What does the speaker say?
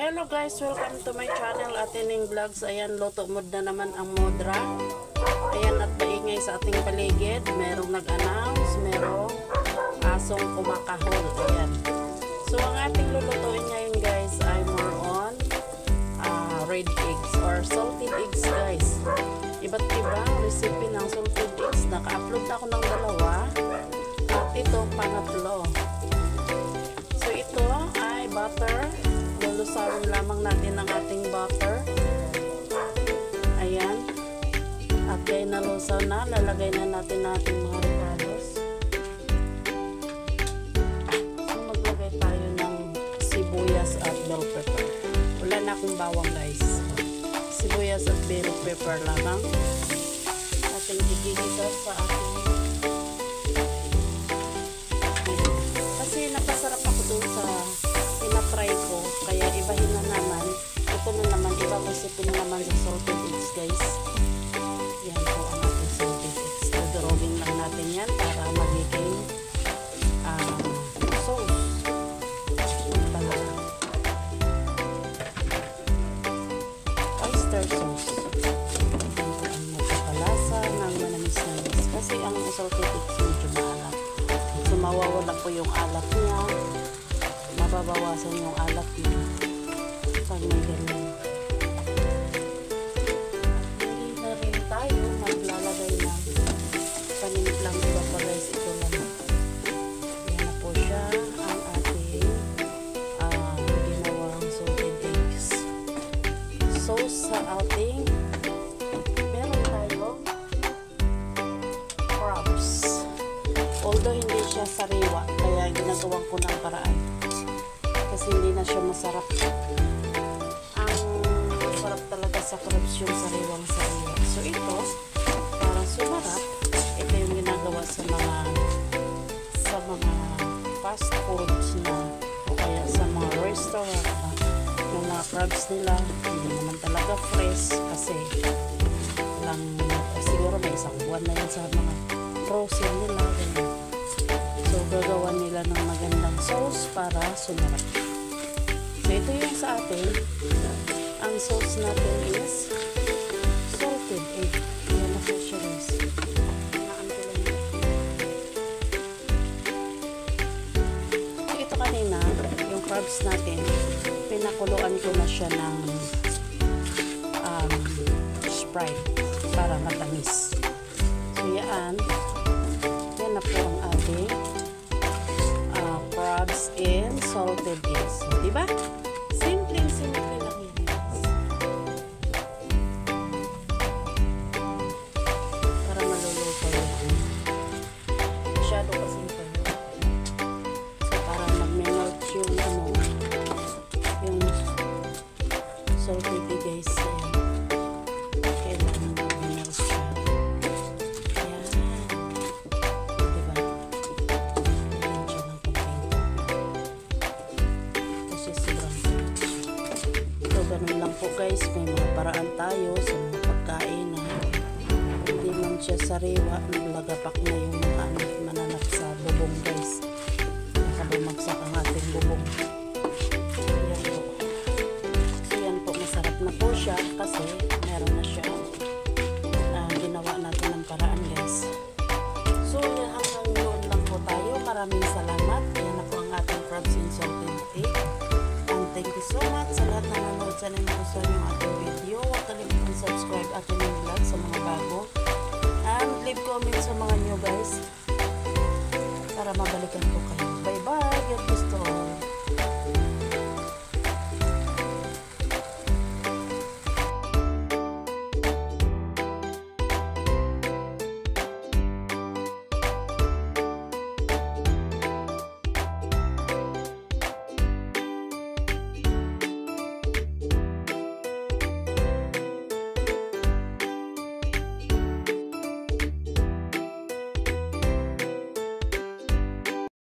Hello guys, welcome to my channel Atining Vlogs. Ayan, luto mood na naman ang modra. Ayan, at maingay sa ating paligid. Merong nag-announce, merong asong kumakahol. Ayan. So, ang ating lulutuin ngayon guys ay more on red eggs or salted eggs guys. Iba't ibang recipe ng salted eggs. Naka-upload na ako ng dalawa. At ito, pangatlo. So, ito ay butter. Lulusawin lamang natin ang ating butter. Ayan. At kaya nalusaw na, lalagay na natin ating mga reparos. So, maglagay tayo ng sibuyas at bell pepper. Wala na akong bawang guys. Sibuyas at bell pepper lamang. Ating gigigisa sa ating kasi napasarap ako dun sa tinatry ko, kaya ibahin na naman. Ito na naman, ibang recipe na naman sa salted eggs guys. Yan po ang ating salted eggs. Dodorogin lang natin yan para magiging sauce. Oyster sauce. Yan po ang magpapalasa ng manamis-namis. Kasi ang salted eggs medyo maalat. So mawawala po yung alat niya. Mababawasan yung alat niya pag may ganyan. Hindi na rin tayo maglalagay ng paninimplang iba pa guys. Ito lang. Yan na po siya ang ating ginawang salted eggs. Sauce sa ating meron tayo crabs. Although hindi siya sariwa, kaya ginagawan ko ng paraan. Kasi hindi na siya masarap. Ang masarap talaga sa crabs yung sariwang-sariwa. So ito, para sumarap, ito yung ginagawa sa mga fast foods na o kaya sa mga restaurant na yung mga crabs nila hindi naman talaga fresh kasi lang siguro may isang buwan na yun sa mga frozen nila. So gagawa nila ng magandang sauce para sumarap. So, ito yung sa atin. Ang sauce natin is salted egg. Ayan na po siya guys. So, ito kanina, yung crabs natin, pinakuluan ko na siya ng Sprite para matamis. So, yan na po ang ating crabs and salted eggs. So, diba? Simple lang yan guys. Para maluluto yan. Masyado pa simple. So, para mag-melt yung yung salted egg guys. Kailangan mag-melt siya. Ayan. Diba? Ayan siya ng ganun lang po guys, may mga paraan tayo sa mga pagkain na hindi man siya sariwa, naglagapak na yung mga mananap sa bubong guys, nakabumagsak ang ating bubong. Yan po. So yan po, masarap na po siya kasi meron na siya ginawa natin ng paraan guys. So yan, hanggang doon lang po tayo. Maraming salamat. Yan na po ang ating crabs and salted egg. Thank you so much sa lahat na nanonood. Sana nagustuhan yung ating video. Huwag kalimutan subscribe at yung vlog sa mga bago. And leave comment sa mga new guys.